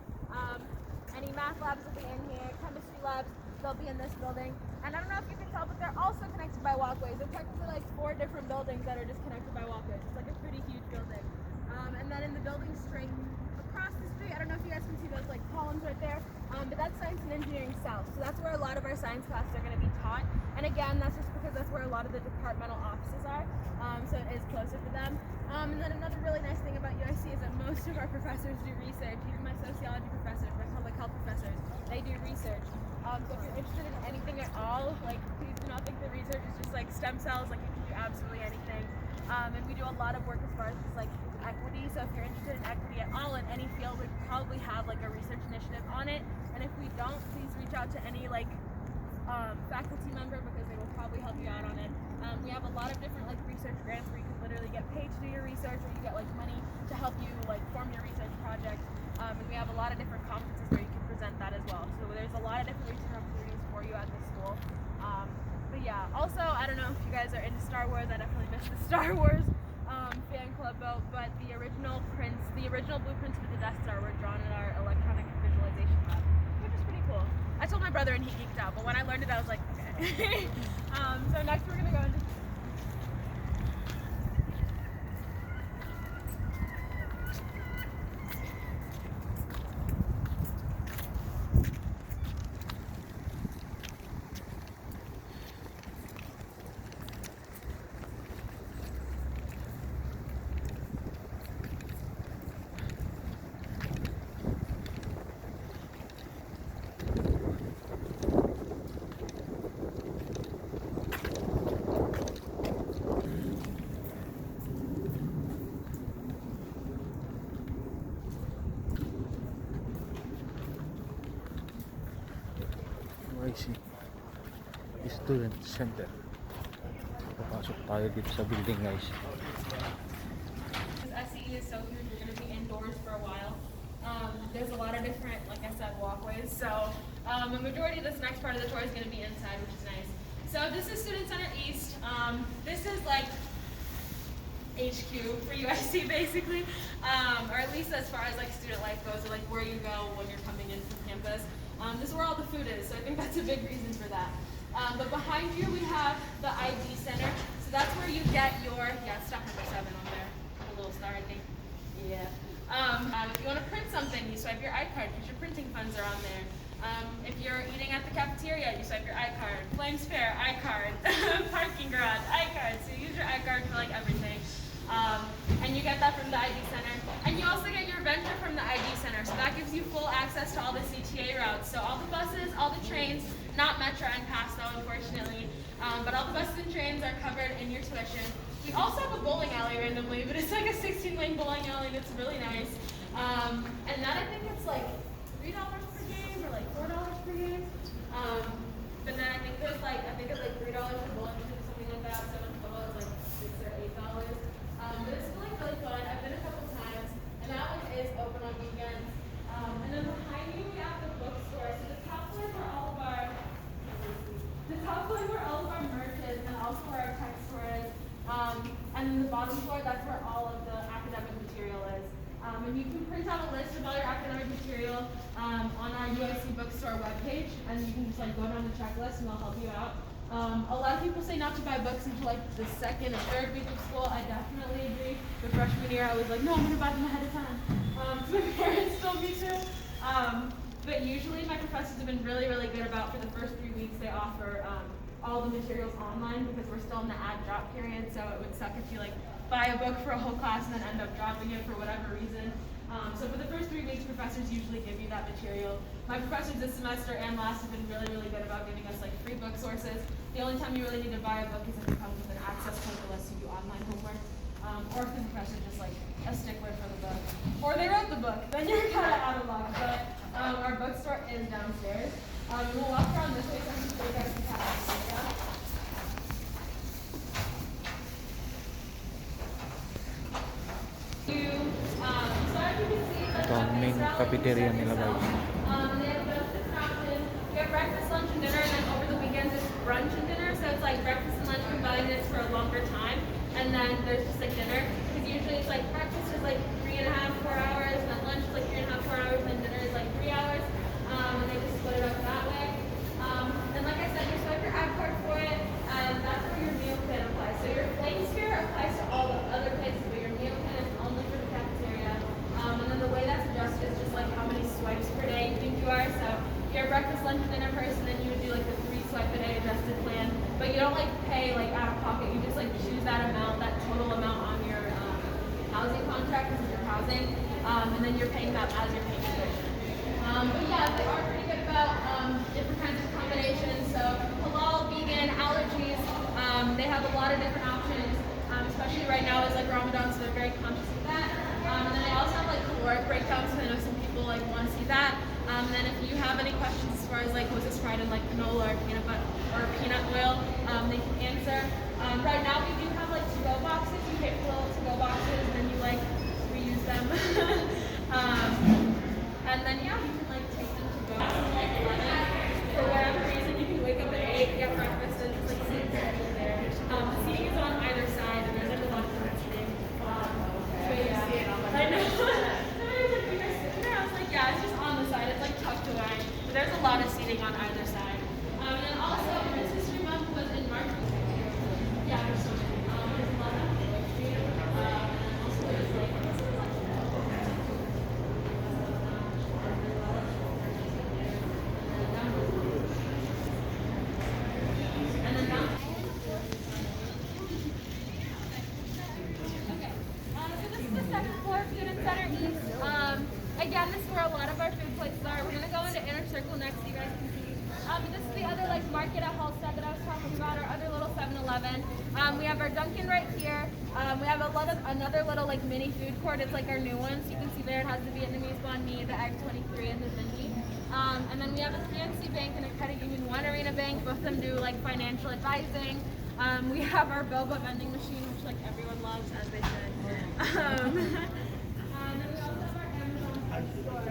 Any math labs will be in here. Chemistry labs, they'll be in this building. And I don't know if you can tell, but they're also connected by walkways. They're technically like 4 different buildings that are just connected by walkways. It's like a pretty huge building. And then in the building straight across the street, I don't know if you guys can see those like columns right there, but that's Science and Engineering South. So that's where a lot of our science classes are going to be taught. And again, that's just because that's where a lot of the departmental offices are. So it is closer to them. And then another really nice thing about UIC is that most of our professors do research. Even my sociology professors, my public health professors, they do research. So if you're interested in anything at all, like please do not think the research is just like stem cells. Like you can do absolutely anything. And we do a lot of work as far as just like equity. So if you're interested in equity at all in any field, we probably have like a research initiative on it. And if we don't, please reach out to any like faculty member because they will probably help you out on it. We have a lot of different like research grants where you can literally get paid to do your research, or you get like money to help you like form your research project. And we have a lot of different conferences where you can present that as well. So there's a lot of different research opportunities for you at this school. But yeah, also I don't know if you guys are into Star Wars. I definitely missed the Star Wars fan club vote, but the original blueprints for the Death Star were drawn in our electronic visualization lab, which is pretty cool. I told my brother and he geeked out, but when I learned it, I was like, okay. So next we're gonna go into UIC Student Center. Papasok tayo dito sa building, guys. SCE is so huge, we're going to be indoors for a while. There's a lot of different, like I said, walkways. So the majority of this next part of the tour is going to be inside, which is nice. So this is Student Center East. This is like HQ for UIC basically, or at least as far as like student life goes, or like where you go when you're coming in from campus. This is where all the food is, so I think that's a big reason for that. But behind you we have the ID Center, so that's where you get your, stop number 7 on there, a little star I think, yeah. If you want to print something, you swipe your iCard because your printing funds are on there. If you're eating at the cafeteria, you swipe your iCard. Flames Fair, iCard. Parking garage, iCard. So you use your iCard for like everything. And you get that from the ID Center. And you also get your vendor from the ID Center. So that gives you full access to all the CTA routes. So all the buses, all the trains, not Metro and Pass though, unfortunately. But all the buses and trains are covered in your tuition. We also have a bowling alley randomly, but it's like a 16-lane bowling alley and it's really nice. And that I think it's like $3 per game or like $4 per game. But then I think there's like, it's like $3 for bowling or something like that. So in total it's like $6 or $8. But it's really, really fun. I've been a couple times, and that one is open on weekends. And then behind you we have the bookstore. So the top floor where all of our merch is, and also where our tech store is. And then the bottom floor, that's where all of the academic material is. And you can print out a list of all your academic material on our UIC bookstore webpage, and you can just like go down the checklist and they'll help you out. A lot of people say not to buy books until like the 2nd or 3rd week of school. I definitely agree. The freshman year I was like, no, I'm going to buy them ahead of time. So my parents told me to. But usually my professors have been really, really good about for the first 3 weeks they offer all the materials online because we're still in the add drop period, so it would suck if you like buy a book for a whole class and then end up dropping it for whatever reason. So for the first 3 weeks, professors usually give you that material. My professors this semester and last have been really, really good about giving us like free book sources. The only time you really need to buy a book is if it comes with an access code that lets you do online homework. Or if the professor's just like a stickler for the book. Or they wrote the book, then you're kind of out of luck. But our bookstore is downstairs. We'll walk around this way so I can show you guys the cafeteria. Ito ang main cafeteria nila, guys. They have benefits options. You have breakfast, lunch, and dinner, and then over the weekends it's brunch and dinner. So it's like breakfast and lunch combined, it's for a longer time. And then there's just like dinner. Because usually it's like breakfast is like 3.5, 4 hours, and then lunch is like 3.5, 4 hours, and dinner is like 3 hours. And they just split it up that way. And like I said, you swipe your iCard for it, and that's where your meal plan applies. So your Flames Fair applies to all the other places, but your meal plan is only for the cafeteria. And then the way that's adjusted is just like how many swipes per day you think you are. So if you're a breakfast, lunch, and dinner person, then you would do like the 3 swipe a day adjusted plan. But you don't like pay like out of pocket. You just like choose that amount, that total amount on your housing contract because it's your housing. And then you're paying that as you're paying tuition. But yeah, they are pretty good about different kinds of accommodations. So halal, vegan, allergies. They have a lot of different options. Especially right now is like Ramadan, so they're very conscious of that. And then they also have like caloric breakdowns, so I know some people like want to see that. And then if you have any questions as far as like was this fried in like canola or peanut butter or peanut oil, they can answer. Right now we do have like to-go boxes. You pay for little to-go boxes and then you like reuse them. And then yeah, you can like take them to go like 11. For whatever reason, you can wake up at 8, get breakfast, and just like sit there. The seating is on either side, and there's like a lot of different seating. But yeah, I know. Somebody was like, "You're sitting there." I was like, "Yeah, it's just on the side. It's like tucked away." But there's a lot of seating on Dunkin' right here. We have another little like mini food court. It's like our new one. So you can see there it has the Vietnamese banh mi, the egg 23, and the vindi. And then we have a PNC Bank and a Credit Union One Arena Bank. Both of them do like financial advising. We have our boba vending machine, which like everyone loves, as they should. And then we also have our Amazon Hub store.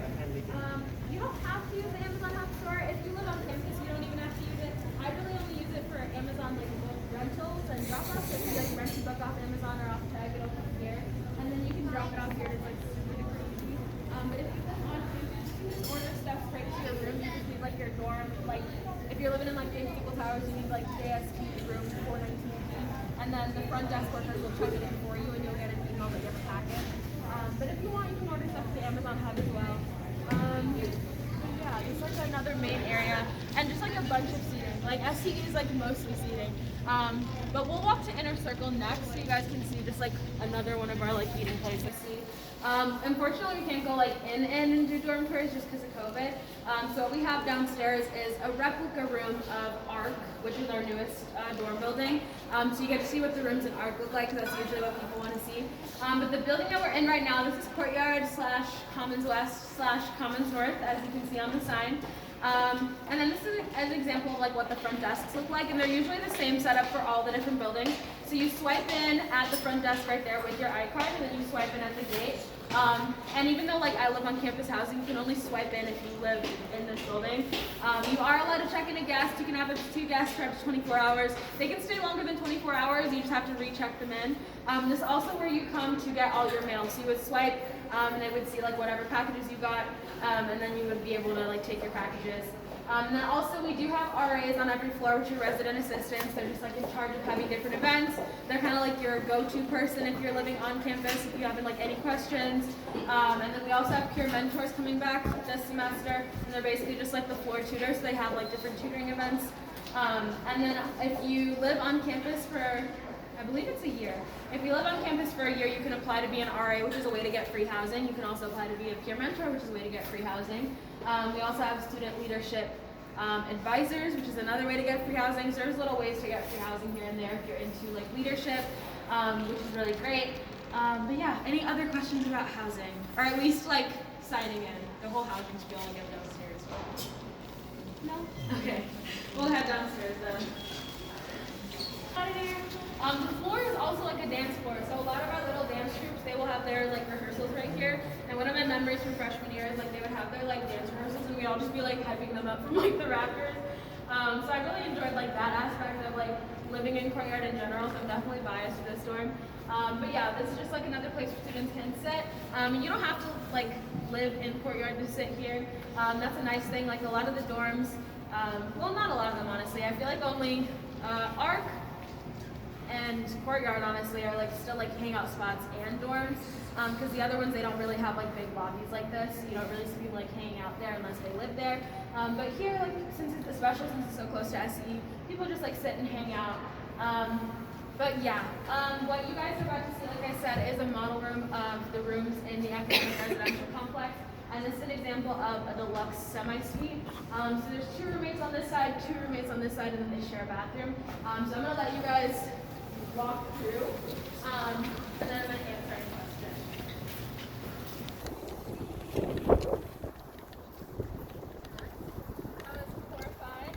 You don't have to use the Amazon Hub store. If you live on campus, you don't even have to use it. I really only use it for Amazon like book rentals and drop-offs. So if you like rent a book off Amazon or off Tag, it'll come here. And then you can drop it off here. It's like super duper easy. But if you live on campus, you can order stuff straight to your room. You just need like your dorm. Like if you're living in like James Eagle Towers, you need like JST room 419. And then the front desk workers will check it in for you, and you'll get an email that you have a packet. But if you want, you can order stuff to the Amazon Hub as well. Yeah, just like another main area, and just like a bunch of seating. Like STE is like mostly seating. But we'll walk to Inner Circle next, so you guys can see just like another one of our like eating places. Unfortunately, we can't go like in and do dorm tours just because of COVID. So what we have downstairs is a replica room of ARC, which is our newest dorm building. So you get to see what the rooms in ARC look like, because that's usually what people want to see. But the building that we're in right now, this is Courtyard / Commons West / Commons North, as you can see on the sign. And then this is an example of like what the front desks look like, and they're usually the same setup for all the different buildings. So you swipe in at the front desk right there with your iCard, and then you swipe in at the gate. And even though like I live on campus housing, you can only swipe in if you live in this building. You are allowed to check in a guest. You can have up to 2 guests for up to 24 hours. They can stay longer than 24 hours. You just have to recheck them in. This is also where you come to get all your mail. So you would swipe, and they would see like whatever packages you got, and then you would be able to like take your packages. And then also we do have RAs on every floor, which are resident assistants. They're just like in charge of having different events. They're kind of like your go-to person if you're living on campus, if you have like any questions. And then we also have peer mentors coming back this semester, and they're basically just like the floor tutors. So they have like different tutoring events. And then if you live on campus for, I believe it's a year. If you live on campus for a year, you can apply to be an RA, which is a way to get free housing. You can also apply to be a peer mentor, which is a way to get free housing. We also have student leadership advisors, which is another way to get free housing. So there's little ways to get free housing here and there if you're into like leadership, which is really great. But yeah, any other questions about housing? Or at least like signing in. The whole housing spiel I'll get downstairs. No? Okay. We'll head downstairs then. The floor is also like a dance floor, so a lot of our little dance groups, they will have their like rehearsals right here. And one of my memories from freshman year is like they would have their like dance rehearsals, and we'd all just be like hyping them up from like the rafters. So I really enjoyed like that aspect of like living in Courtyard in general. So I'm definitely biased to this dorm. But yeah, this is just like another place where students can sit. And you don't have to like live in Courtyard to sit here. That's a nice thing. Like a lot of the dorms, well, not a lot of them honestly. I feel like only ARC and Courtyard honestly are like still like hangout spots and dorms, because the other ones, they don't really have like big lobbies like this. You don't really see people like hanging out there unless they live there. But here, like especially since it's so close to SE, people just like sit and hang out. But yeah, what you guys are about to see, like I said, is a model room of the rooms in the academic residential complex. And this is an example of a deluxe semi-suite. So there's 2 roommates on this side, 2 roommates on this side, and then they share a bathroom. So I'm gonna let you guys walk through, and then I'm gonna answer any questions. I was horrified.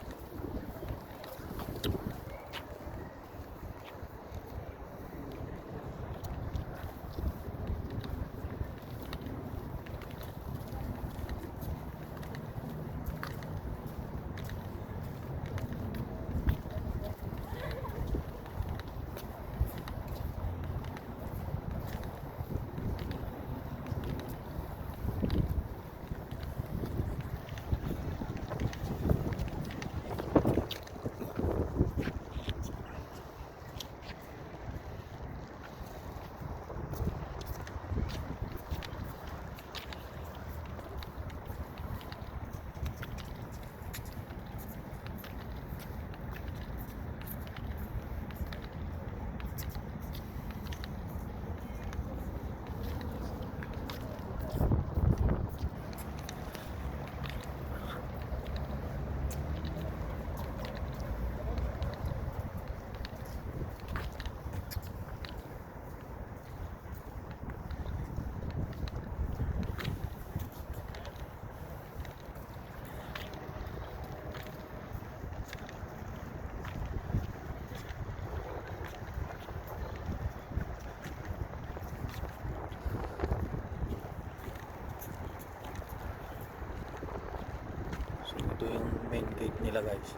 Ito yung main gate nila guys.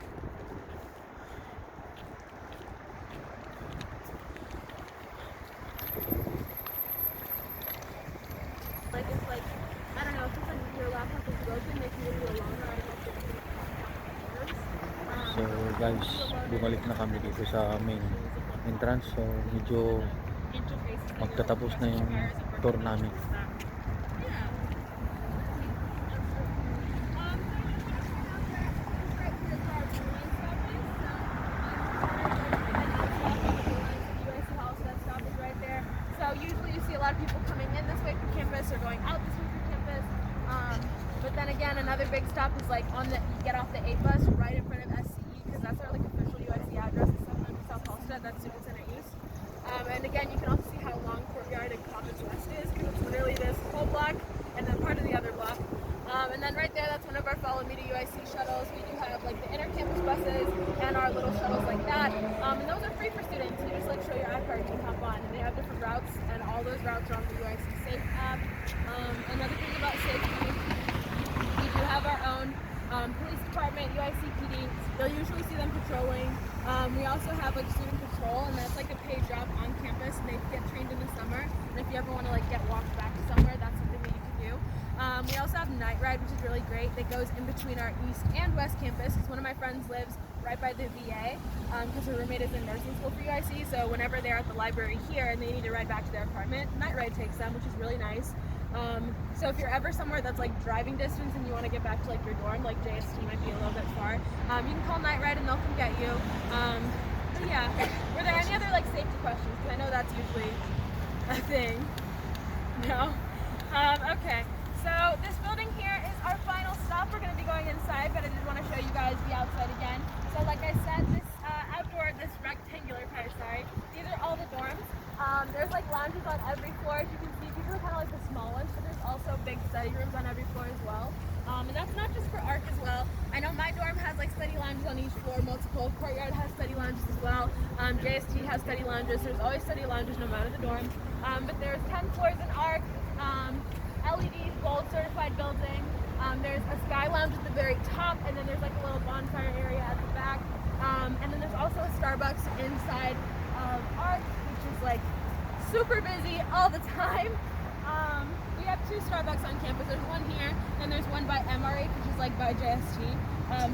Like it's like I don't know, sometimes your laptop is broken, makes you really longer. I don't know if So guys, bumalik na kami dito sa main entrance. So medyo magtatapos na yung tour namin. So usually you see a lot of people coming in this way from campus or going out this way from campus. But then again, another big stop is like on the you get off the 8 bus right in front of SCE because that's our like official UIC address. It's 700 South Halstead. That's Student Center East. And again, you can also see how long Courtyard and Commons West is because it's literally this whole block and then part of the other block. And then right there, that's one of our Follow Me to UIC shuttles. We do have like the inter-campus buses and our little shuttles like that. And those are free for students. You just like show your iCard and hop on. And they have different routes, and all those routes are on the UIC Safe app. Another thing about safety, we do have our own police department, UIC PD. You'll usually see them patrolling. We also have like student patrol, and that's like a paid job on campus, and they get trained in the summer. And if you ever want to like get walked back to somewhere, that's something that you can do. We also have Night Ride, which is really great. That goes in between our east and west campus. Because one of my friends lives right by the VA, because her roommate is in nursing school for UIC. So whenever they're at the library here and they need to ride back to their apartment, Night Ride takes them, which is really nice. So if you're ever somewhere that's like driving distance and you want to get back to like your dorm, like JST might be a little bit far, you can call Night Ride and they'll come get you. But yeah, were there any other like safety questions? Because I know that's usually a thing. No? Okay. So this building here is our final stop. We're going to be going inside, but I did want to show you guys the outside again. So like I said, this outdoor, this rectangular part, sorry, these are all the dorms. There's like lounges on every floor. As you can see, these are kind of like the small ones, but there's also big study rooms on every floor as well. And that's not just for ARC as well. I know my dorm has like study lounges on each floor, multiple. Courtyard has study lounges as well. JST has study lounges. There's always study lounges no matter the dorm. But there's 10 floors in ARC. LED gold certified building. There's a sky lounge at the very top, and then there's like a little bonfire area at the back. And then there's also a Starbucks inside of ARC, which is like super busy all the time. We have 2 Starbucks on campus. There's one here, and there's one by MRH, which is like by JST.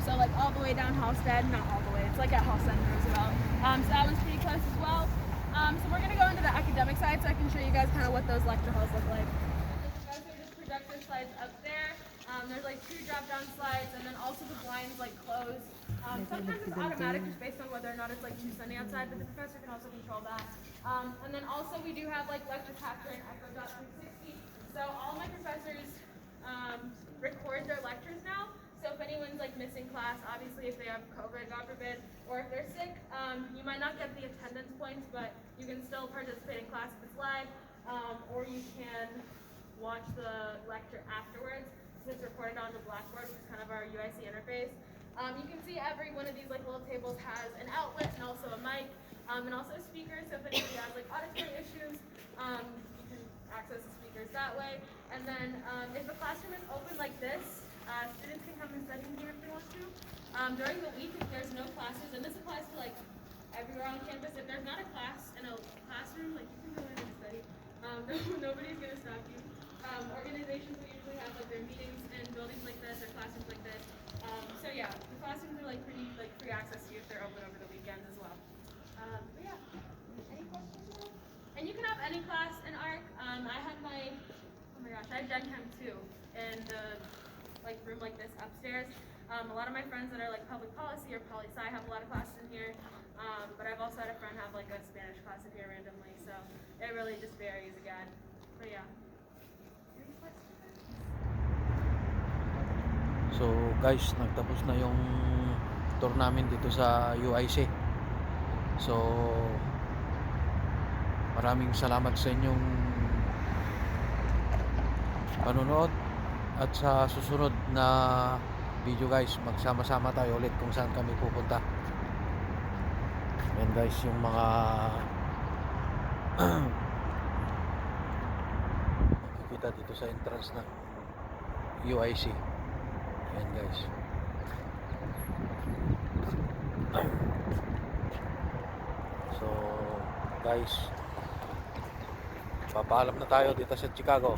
So like all the way down Halstead, not all the way, it's like at Halstead and Roosevelt. So that one's pretty close as well. So we're gonna go into the academic side so I can show you guys kind of what those lecture halls look like. Those are just projector slides up there. There's like 2 drop-down slides, and then also the blinds like close. Sometimes it's automatic just based on whether or not it's like too sunny outside, but the professor can also control that. And then also we do have like lecture capture and echo dot 360. So all my professors record their lectures now. So if anyone's like missing class, obviously if they have COVID, God forbid, or if they're sick, you might not get the attendance points, but you can still participate in class if it's live, or you can watch the lecture afterwards. Since it's recorded on the Blackboard, which is kind of our UIC interface. You can see every one of these like little tables has an outlet and also a mic, and also a speaker. So if anybody has like auditory issues, you can access the speakers that way. And then if the classroom is open like this, students can come and study in here if they want to. During the week, if there's no classes, and this applies to like everywhere on campus, if there's not a class in a classroom, like you can go in and study. Nobody's gonna stop you. Organizations will usually have like their meetings in buildings like this or classrooms like this. So yeah, the classrooms are like pretty like free access to you if they're open over the weekends as well. But yeah, any questions? And you can have any class in ARC. I had my, oh my gosh, I had Gen Chem 2 in the like room like this upstairs. A lot of my friends that are like public policy or poli-sci have a lot of classes in here. But I've also had a friend have like a Spanish class in here randomly, so it really just varies again. But yeah. Any questions? So guys, nagtapos na yung tour namin dito sa UIC. So maraming salamat sa inyong panonood, at sa susunod na video guys, magsama-sama tayo ulit kung saan kami pupunta. Yan guys, yung mga makikita dito sa entrance ng UIC. Yan guys. guys, papaalam na tayo dito sa Chicago.